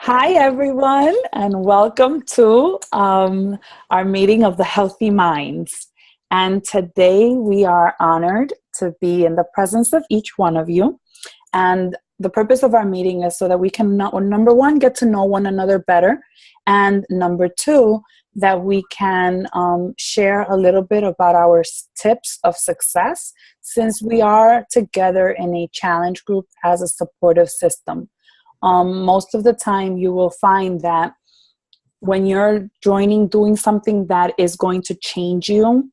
Hi, everyone, and welcome to our meeting of the Healthy Minds. And today we are honored to be in the presence of each one of you. And the purpose of our meeting is so that we can, number one, get to know one another better. And number two, that we can share a little bit about our tips of success since we are together in a challenge group as a supportive system. Most of the time you will find that when you're doing something that is going to change you,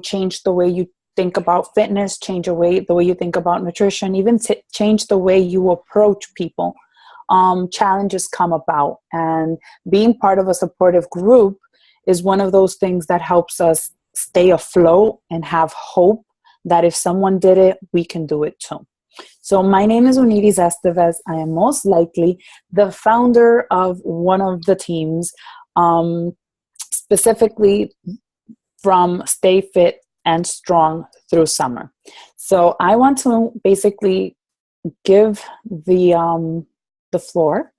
change the way you think about fitness, change the way you think about nutrition, even change the way you approach people, challenges come about. And being part of a supportive group is one of those things that helps us stay afloat and have hope that if someone did it, we can do it too. So my name is Uniris Estevez. I am most likely the founder of one of the teams, specifically from Stay Fit and Strong Through Summer. So I want to basically give the floor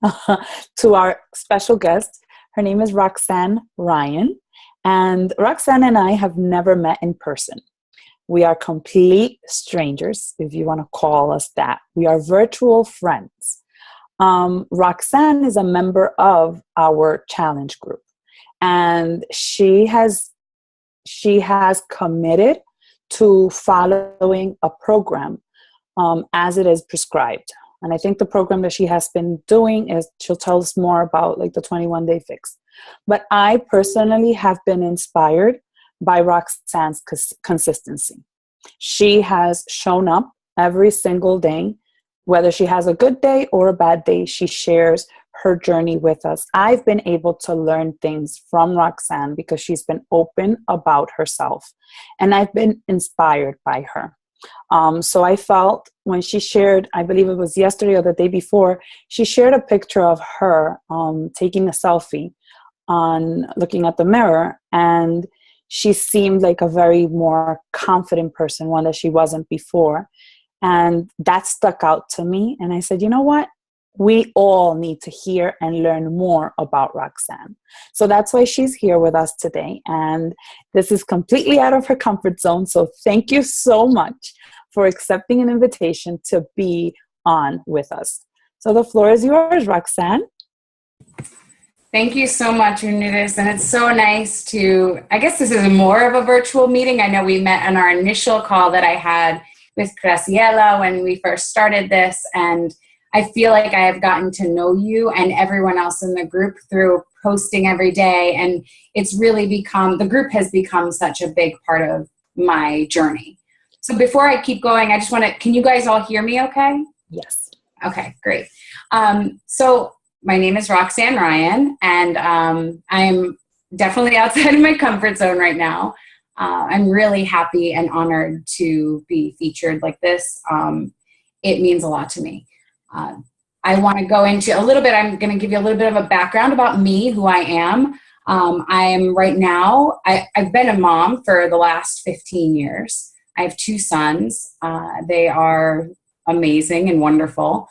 to our special guest. Her name is Roxanne Ryan, and Roxanne and I have never met in person. We are complete strangers, if you want to call us that. We are virtual friends. Roxanne is a member of our challenge group, and she has committed to following a program as it is prescribed. And I think the program that she has been doing is, she'll tell us more about, like the 21-day fix. But I personally have been inspired by Roxanne's consistency. She has shown up every single day, whether she has a good day or a bad day. She shares her journey with us. I've been able to learn things from Roxanne because she's been open about herself, and I've been inspired by her. So I felt when she shared, I believe it was yesterday or the day before, she shared a picture of her taking a selfie on looking at the mirror, and she seemed like a very more confident person, one that she wasn't before. And that stuck out to me. And I said, you know what? We all need to hear and learn more about Roxanne. So that's why she's here with us today. And this is completely out of her comfort zone. So thank you so much for accepting an invitation to be on with us. So the floor is yours, Roxanne. Thank you so much, Uniris. And it's so nice I guess this is more of a virtual meeting. I know we met on our initial call that I had with Graciela when we first started this. And I feel like I have gotten to know you and everyone else in the group through posting every day. And it's really the group has become such a big part of my journey. So before I keep going, I just can you guys all hear me okay? Yes. Okay, great. So my name is Roxanne Ryan, and I'm definitely outside of my comfort zone right now. I'm really happy and honored to be featured like this. It means a lot to me. I want to go into a little bit, I'm going to give you a little bit of a background about me, who I am. I've been a mom for the last 15 years. I have 2 sons. They are amazing and wonderful.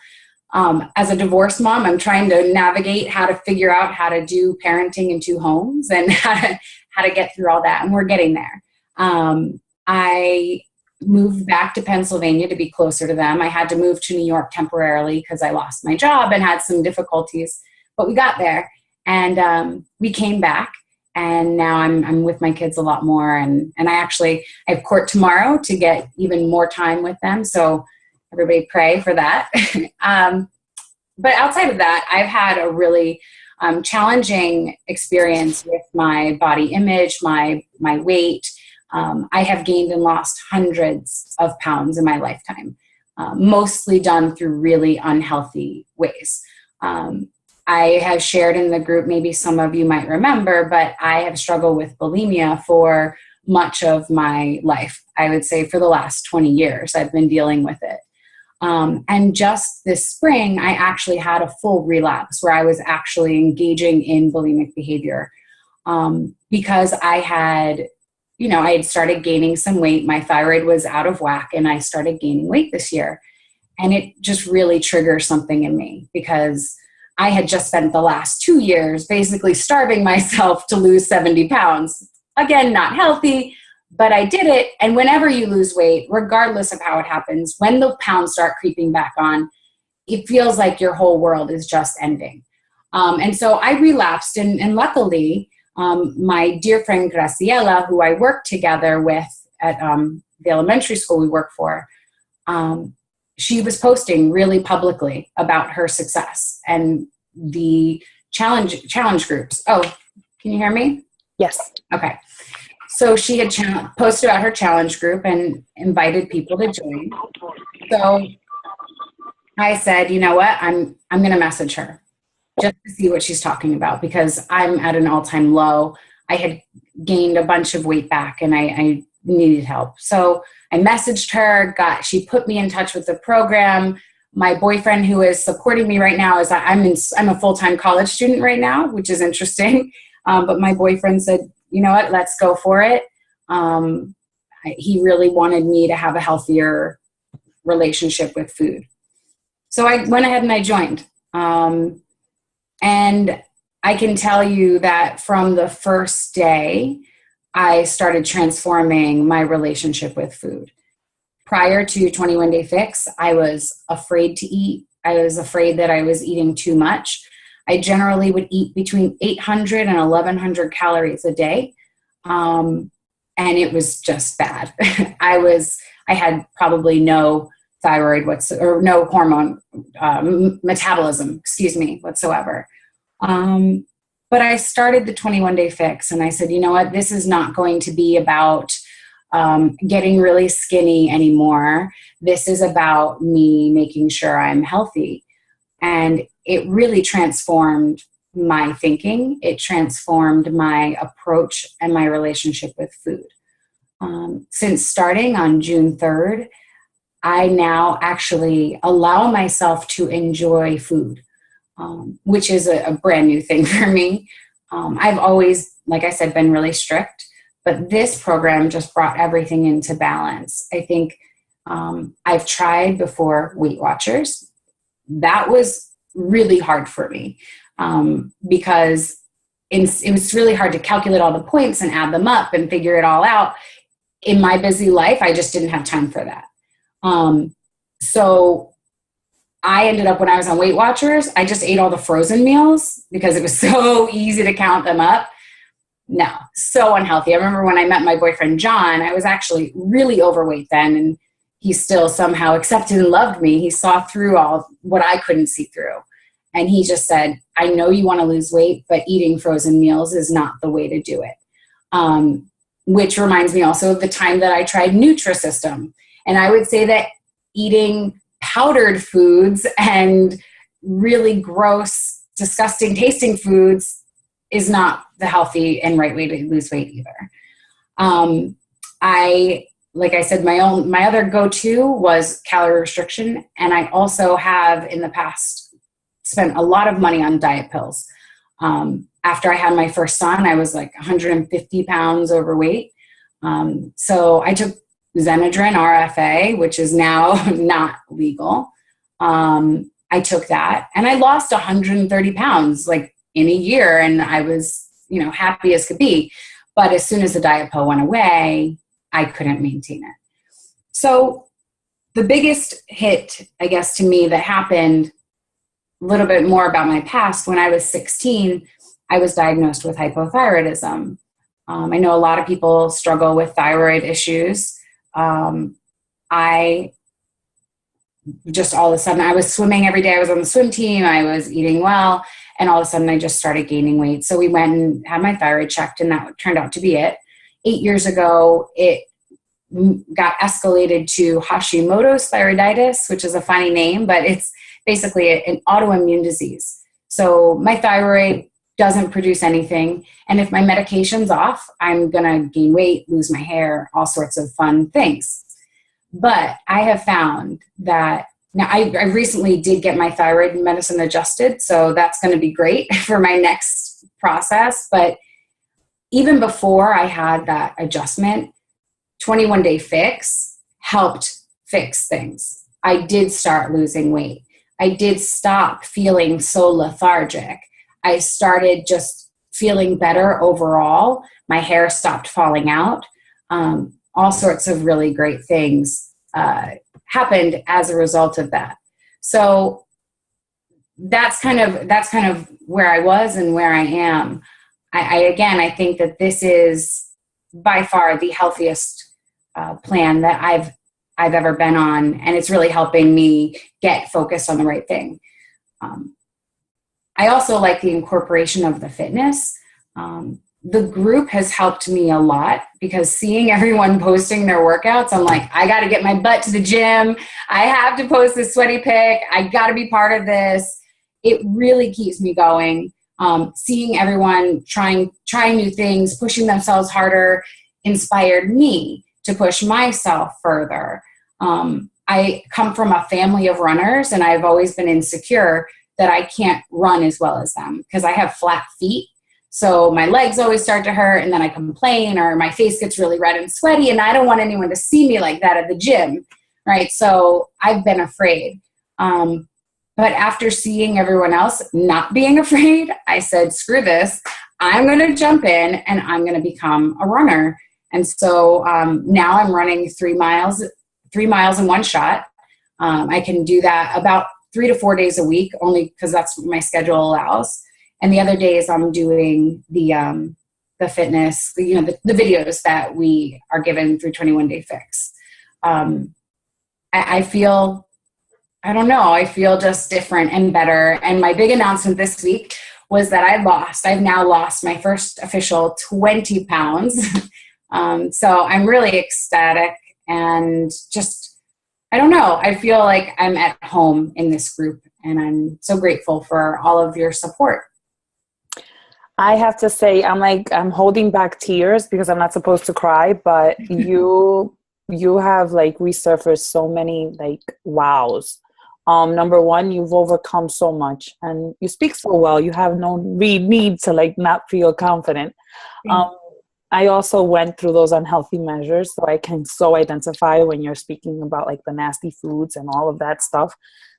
As a divorced mom, I'm trying to navigate how to figure out how to do parenting in 2 homes and how to get through all that. And we're getting there. I moved back to Pennsylvania to be closer to them. I had to move to New York temporarily because I lost my job and had some difficulties, but we got there and we came back. And now I'm with my kids a lot more. And I have court tomorrow to get even more time with them. So everybody pray for that. But outside of that, I've had a really challenging experience with my body image, my weight. I have gained and lost hundreds of pounds in my lifetime, mostly done through really unhealthy ways. I have shared in the group, maybe some of you might remember, but I have struggled with bulimia for much of my life. I would say for the last 20 years, I've been dealing with it. And just this spring, I actually had a full relapse where I was actually engaging in bulimic behavior because I had started gaining some weight. My thyroid was out of whack and I started gaining weight this year. And it just really triggers something in me because I had just spent the last 2 years basically starving myself to lose 70 pounds. Again, not healthy, but I did it. And whenever you lose weight, regardless of how it happens, when the pounds start creeping back on, it feels like your whole world is just ending. And so I relapsed, and luckily, my dear friend Graciela, who I worked together with at the elementary school we work for, she was posting really publicly about her success and the challenge groups. Oh, can you hear me? Yes. Okay. So she had posted about her challenge group and invited people to join. So I said, you know what, I'm going to message her just to see what she's talking about, because I'm at an all-time low. I had gained a bunch of weight back and I needed help. So I messaged her, she put me in touch with the program. My boyfriend, who is supporting me right now, I'm a full-time college student right now, which is interesting. But my boyfriend said, you know what, let's go for it. He really wanted me to have a healthier relationship with food. So I went ahead and I joined. And I can tell you that from the first day, I started transforming my relationship with food. Prior to 21 Day Fix, I was afraid to eat. I was afraid that I was eating too much. I generally would eat between 800 and 1100 calories a day. And it was just bad. I had probably no thyroid or no hormone metabolism, whatsoever. But I started the 21 Day Fix and I said, you know what, this is not going to be about getting really skinny anymore. This is about me making sure I'm healthy. And it really transformed my thinking. It transformed my approach and my relationship with food. Since starting on June 3rd, I now actually allow myself to enjoy food, which is a brand new thing for me. I've always, like I said, been really strict, but this program just brought everything into balance. I think I've tried before Weight Watchers. That was really hard for me because it was really hard to calculate all the points and add them up and figure it all out. In my busy life, I just didn't have time for that. So I ended up, when I was on Weight Watchers, I just ate all the frozen meals because it was so easy to count them up. No, so unhealthy. I remember when I met my boyfriend, John, I was actually really overweight then, and he still somehow accepted and loved me. He saw through all what I couldn't see through. And he just said, I know you want to lose weight, but eating frozen meals is not the way to do it. Which reminds me also of the time that I tried Nutrisystem. And I would say that eating powdered foods and really gross, disgusting tasting foods is not the healthy and right way to lose weight either. Like I said, my other go-to was calorie restriction. And I also have in the past spent a lot of money on diet pills. After I had my first son, I was like 150 pounds overweight. So I took Xenadrin RFA, which is now not legal. I took that and I lost 130 pounds like in a year, and I was, happy as could be. But as soon as the diet pill went away, I couldn't maintain it. So the biggest hit, I guess, to me that happened, a little bit more about my past, when I was 16, I was diagnosed with hypothyroidism. I know a lot of people struggle with thyroid issues. I just all of a sudden, I was swimming every day. I was on the swim team. I was eating well. And all of a sudden I just started gaining weight. So we went and had my thyroid checked, and that turned out to be it. 8 years ago, it got escalated to Hashimoto's thyroiditis, which is a funny name, but it's basically an autoimmune disease. So my thyroid doesn't produce anything. And if my medication's off, I'm going to gain weight, lose my hair, all sorts of fun things. But I have found that now I recently did get my thyroid medicine adjusted. So that's going to be great for my next process. But even before I had that adjustment, 21 Day Fix helped fix things. I did start losing weight. I did stop feeling so lethargic. I started just feeling better overall. My hair stopped falling out. All sorts of really great things happened as a result of that. So that's kind of where I was and where I am. I think that this is by far the healthiest plan that I've ever been on, and it's really helping me get focused on the right thing. I also like the incorporation of the fitness. The group has helped me a lot because seeing everyone posting their workouts, I'm like, I got to get my butt to the gym. I have to post this sweaty pic. I got to be part of this. It really keeps me going. Seeing everyone trying new things, pushing themselves harder, inspired me to push myself further. I come from a family of runners, and I've always been insecure that I can't run as well as them because I have flat feet. So my legs always start to hurt, and then I complain, or my face gets really red and sweaty, and I don't want anyone to see me like that at the gym, right? So I've been afraid. But after seeing everyone else not being afraid, I said, screw this. I'm going to jump in, and I'm going to become a runner. And so now I'm running 3 miles in one shot. I can do that about 3 to 4 days a week, only because that's what my schedule allows. And the other days I'm doing the fitness, the videos that we are given through 21 Day Fix. I feel, I don't know, I feel just different and better. And my big announcement this week was that I've now lost my first official 20 pounds. So I'm really ecstatic and just, I don't know, I feel like I'm at home in this group, and I'm so grateful for all of your support. I have to say, I'm holding back tears because I'm not supposed to cry, but you have resurfaced so many wows. Number one, you've overcome so much, and you speak so well. You have no need to not feel confident. I also went through those unhealthy measures, so I can so identify when you're speaking about the nasty foods and all of that stuff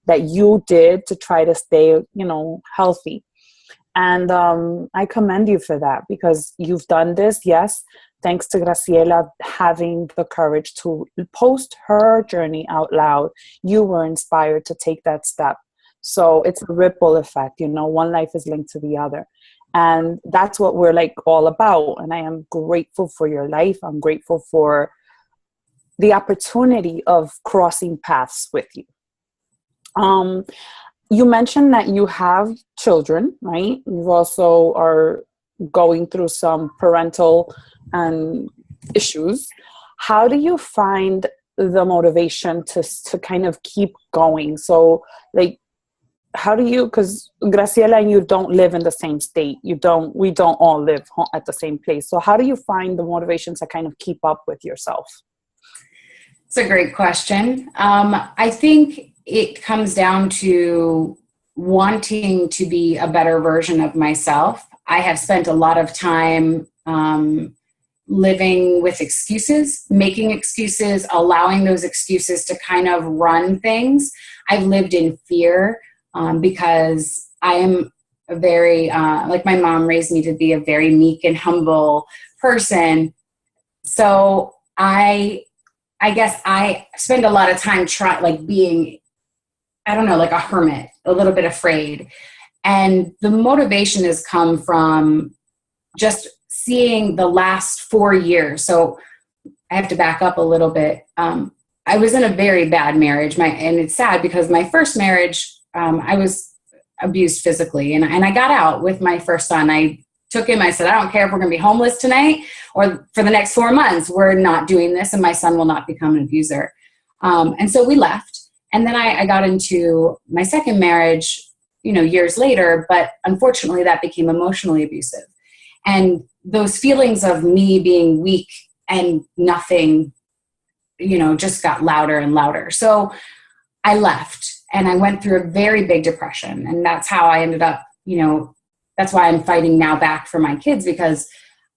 that you did to try to stay, healthy. And I commend you for that, because you've done this, yes, thanks to Graciela having the courage to post her journey out loud. You were inspired to take that step. So it's a ripple effect, one life is linked to the other. And that's what we're all about. And I am grateful for your life. I'm grateful for the opportunity of crossing paths with you. You mentioned that you have children, right? You also are going through some parental issues. How do you find the motivation to kind of keep going? So how do you, because Graciela and you don't live in the same state. We don't all live at the same place. So how do you find the motivation to kind of keep up with yourself? It's a great question. I think it comes down to wanting to be a better version of myself. I have spent a lot of time living with excuses, making excuses, allowing those excuses to kind of run things. I've lived in fear because I am a very, my mom raised me to be a very meek and humble person. So I guess I spend a lot of time being, a hermit, a little bit afraid. And the motivation has come from just seeing the last 4 years. So I have to back up a little bit. I was in a very bad marriage. And it's sad because my first marriage, I was abused physically. And I got out with my first son. I took him. I said, I don't care if we're going to be homeless tonight or for the next 4 months. We're not doing this, and my son will not become an abuser. And so we left. And then I got into my second marriage, years later, but unfortunately that became emotionally abusive. And those feelings of me being weak and nothing, just got louder and louder. So I left, and I went through a very big depression. And that's how I ended up, that's why I'm fighting now back for my kids, because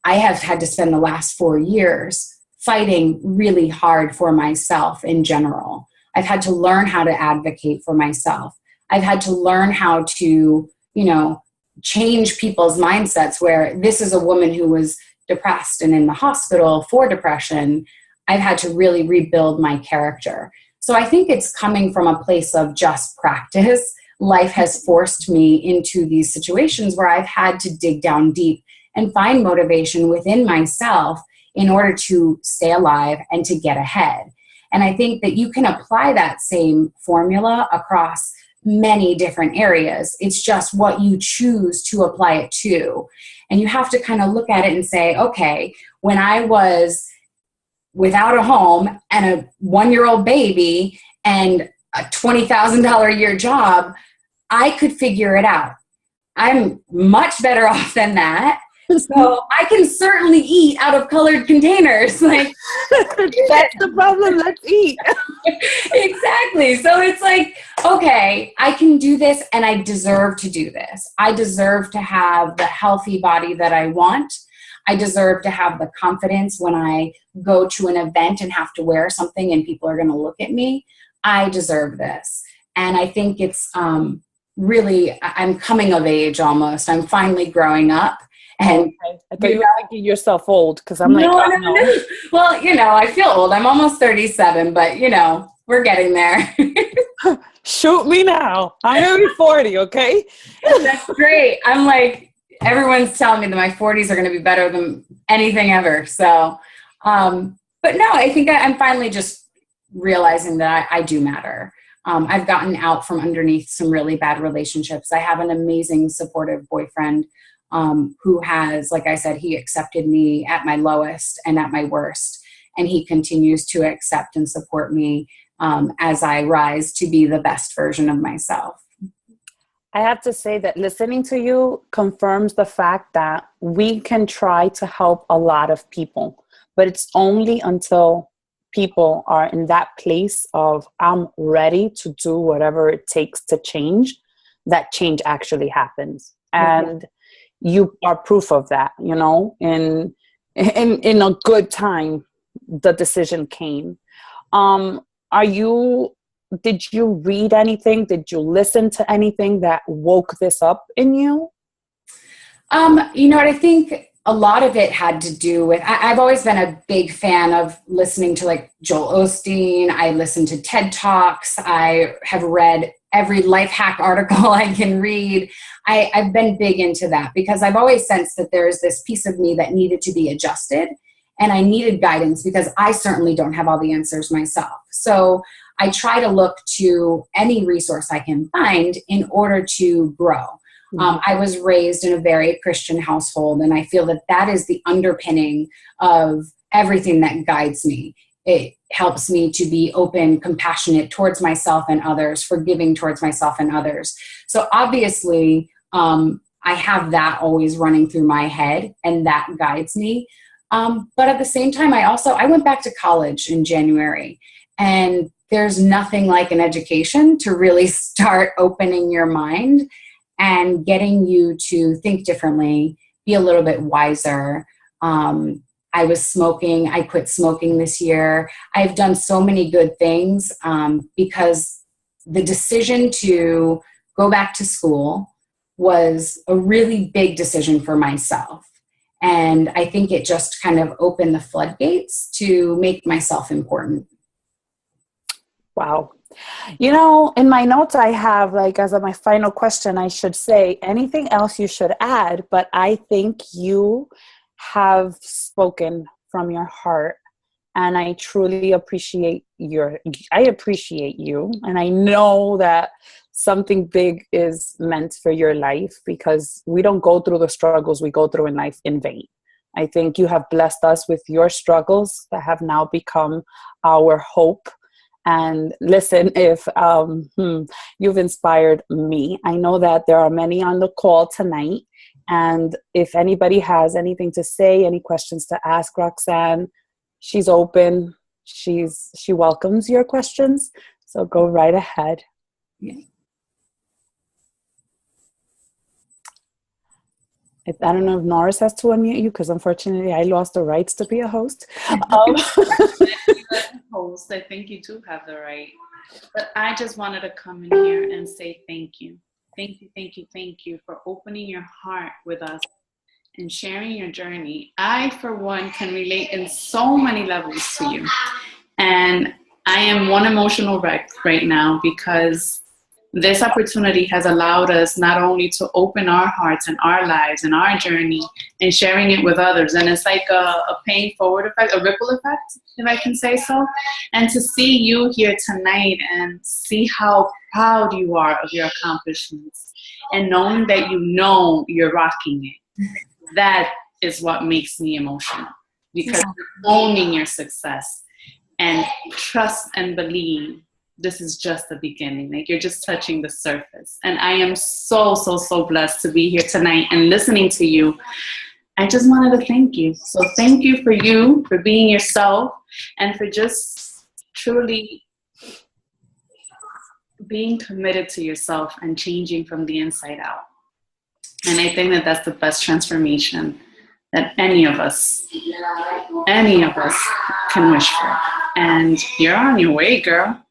I have had to spend the last 4 years fighting really hard for myself in general. I've had to learn how to advocate for myself. I've had to learn how to, change people's mindsets, where this is a woman who was depressed and in the hospital for depression. I've had to really rebuild my character. So I think it's coming from a place of just practice. Life has forced me into these situations where I've had to dig down deep and find motivation within myself in order to stay alive and to get ahead. And I think that you can apply that same formula across many different areas. It's just what you choose to apply it to. And you have to kind of look at it and say, okay, when I was without a home and a 1-year-old baby and a $20,000 a year job, I could figure it out. I'm much better off than that. So I can certainly eat out of colored containers. Like, that's the problem. Let's eat. Exactly. So it's like, okay, I can do this and I deserve to do this. I deserve to have the healthy body that I want. I deserve to have the confidence when I go to an event and have to wear something and people are going to look at me. I deserve this. And I think it's really, I'm coming of age almost. I'm finally growing up. And okay. I thought you were making yourself old, because I'm no. no. Well, I feel old. I'm almost 37, but we're getting there. Shoot me now. I'm gonna be 40. Okay. That's great. I'm like, everyone's telling me that my 40s are going to be better than anything ever. So, but no, I think I'm finally just realizing that I do matter. I've gotten out from underneath some really bad relationships. I have an amazing supportive boyfriend who has, like I said, he accepted me at my lowest and at my worst. And he continues to accept and support me as I rise to be the best version of myself. I have to say that listening to you confirms the fact that we can try to help a lot of people, but it's only until people are in that place of, I'm ready to do whatever it takes to change, that change actually happens. And you are proof of that, in a good time, the decision came. Did you read anything? Did you listen to anything that woke this up in you? What I think a lot of it had to do with, I've always been a big fan of listening to like Joel Osteen. I listen to TED Talks. I have read every life hack article I can read. I've been big into that because I've always sensed that there's this piece of me that needed to be adjusted, and I needed guidance because I certainly don't have all the answers myself. So I try to look to any resource I can find in order to grow. I was raised in a very Christian household, and I feel that that is the underpinning of everything that guides me. It helps me to be open, compassionate towards myself and others, forgiving towards myself and others. So obviously, I have that always running through my head, and that guides me. But at the same time, I went back to college in January, and there's nothing like an education to really start opening your mind and getting you to think differently, be a little bit wiser. I was smoking. I quit smoking this year. I've done so many good things because the decision to go back to school was a really big decision for myself. And I think it just kind of opened the floodgates to make myself important. Wow. In my notes, I have, like, as my final question, I should say anything else you should add, but I think you have spoken from your heart, and I truly appreciate you, and I know that something big is meant for your life, because we don't go through the struggles we go through in life in vain. I think you have blessed us with your struggles that have now become our hope. And listen, if you've inspired me, I know that there are many on the call tonight. And if anybody has anything to say, any questions to ask Roxanne, she's open. She welcomes your questions. So go right ahead. Yeah. I don't know if Norris has to unmute you because unfortunately I lost the rights to be a host. Host, I think you do have the right. But I just wanted to come in here and say thank you. Thank you, thank you, thank you for opening your heart with us and sharing your journey. I, for one, can relate in so many levels to you. And I am one emotional wreck right now because this opportunity has allowed us not only to open our hearts and our lives and our journey and sharing it with others. And it's like a paying forward effect, a ripple effect, if I can say so. And to see you here tonight and see how proud you are of your accomplishments and knowing that you know you're rocking it, that is what makes me emotional, because you're owning your success and trust and believe this is just the beginning. Like, you're just touching the surface. And I am so, so, so blessed to be here tonight and listening to you. I just wanted to thank you. So thank you for being yourself and for just truly being committed to yourself and changing from the inside out. And I think that that's the best transformation that any of us can wish for. And you're on your way, girl.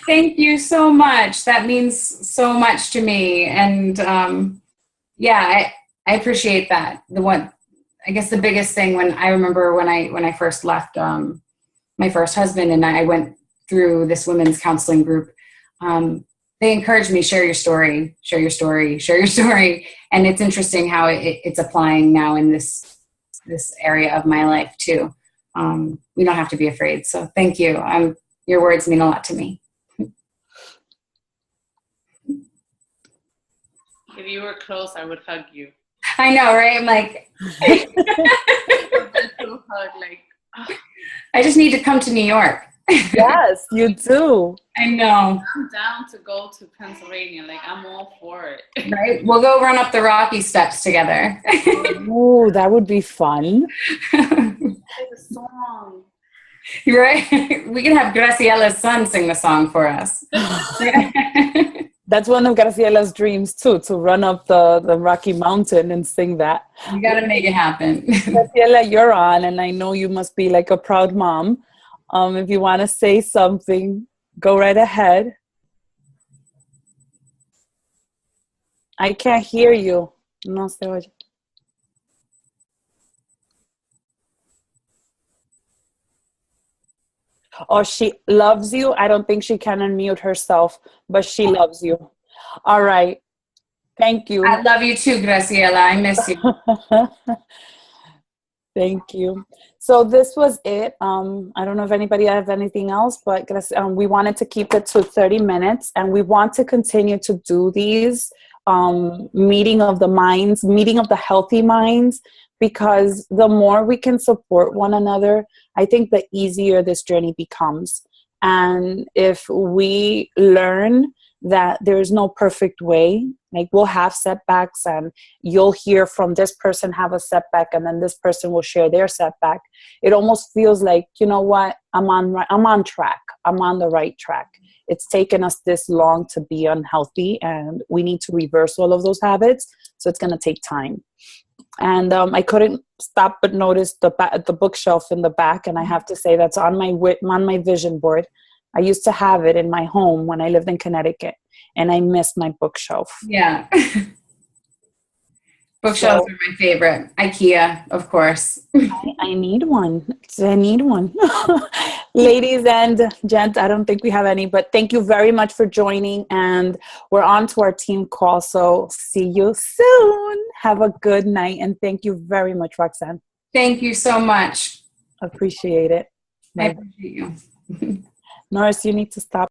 Thank you so much. That means so much to me. And I appreciate that. I guess the biggest thing when I first left my first husband and I went through this women's counseling group, they encouraged me, share your story. And it's interesting how it's applying now in this area of my life too. We don't have to be afraid. So thank you. Your words mean a lot to me. If you were close, I would hug you. I know, right? I'm like, I just need to come to New York. Yes, you do. I know. I'm down to go to Pennsylvania. Like, I'm all for it. Right? We'll go run up the Rocky Steps together. Ooh, that would be fun. Play the song. Right? We can have Graciela's son sing the song for us. That's one of Graciela's dreams too, to run up the Rocky Mountain and sing that. You got to make it happen. Graciela, you're on, and I know you must be like a proud mom. If you want to say something, go right ahead. I can't hear you. No se oye. Oh, she loves you. I don't think she can unmute herself, but she loves you. All right. Thank you. I love you too, Graciela. I miss you. Thank you. So this was it. I don't know if anybody has anything else, but we wanted to keep it to 30 minutes, and we want to continue to do these meeting of the healthy minds, because the more we can support one another, I think the easier this journey becomes. And if we learn that there's no perfect way, like, we'll have setbacks, and you'll hear from this person have a setback, and then this person will share their setback. It almost feels like, you know what, I'm on track. I'm on the right track. It's taken us this long to be unhealthy, and we need to reverse all of those habits. So it's going to take time. And I couldn't stop but notice the bookshelf in the back, and I have to say that's on my vision board. I used to have it in my home when I lived in Connecticut, and I missed my bookshelf. Yeah. Bookshelves are my favorite. IKEA, of course. I need one. Ladies and gents, I don't think we have any, but thank you very much for joining, and we're on to our team call. So see you soon. Have a good night, and thank you very much, Roxanne. Thank you so much. Appreciate it. I appreciate you. Norris, you need to stop.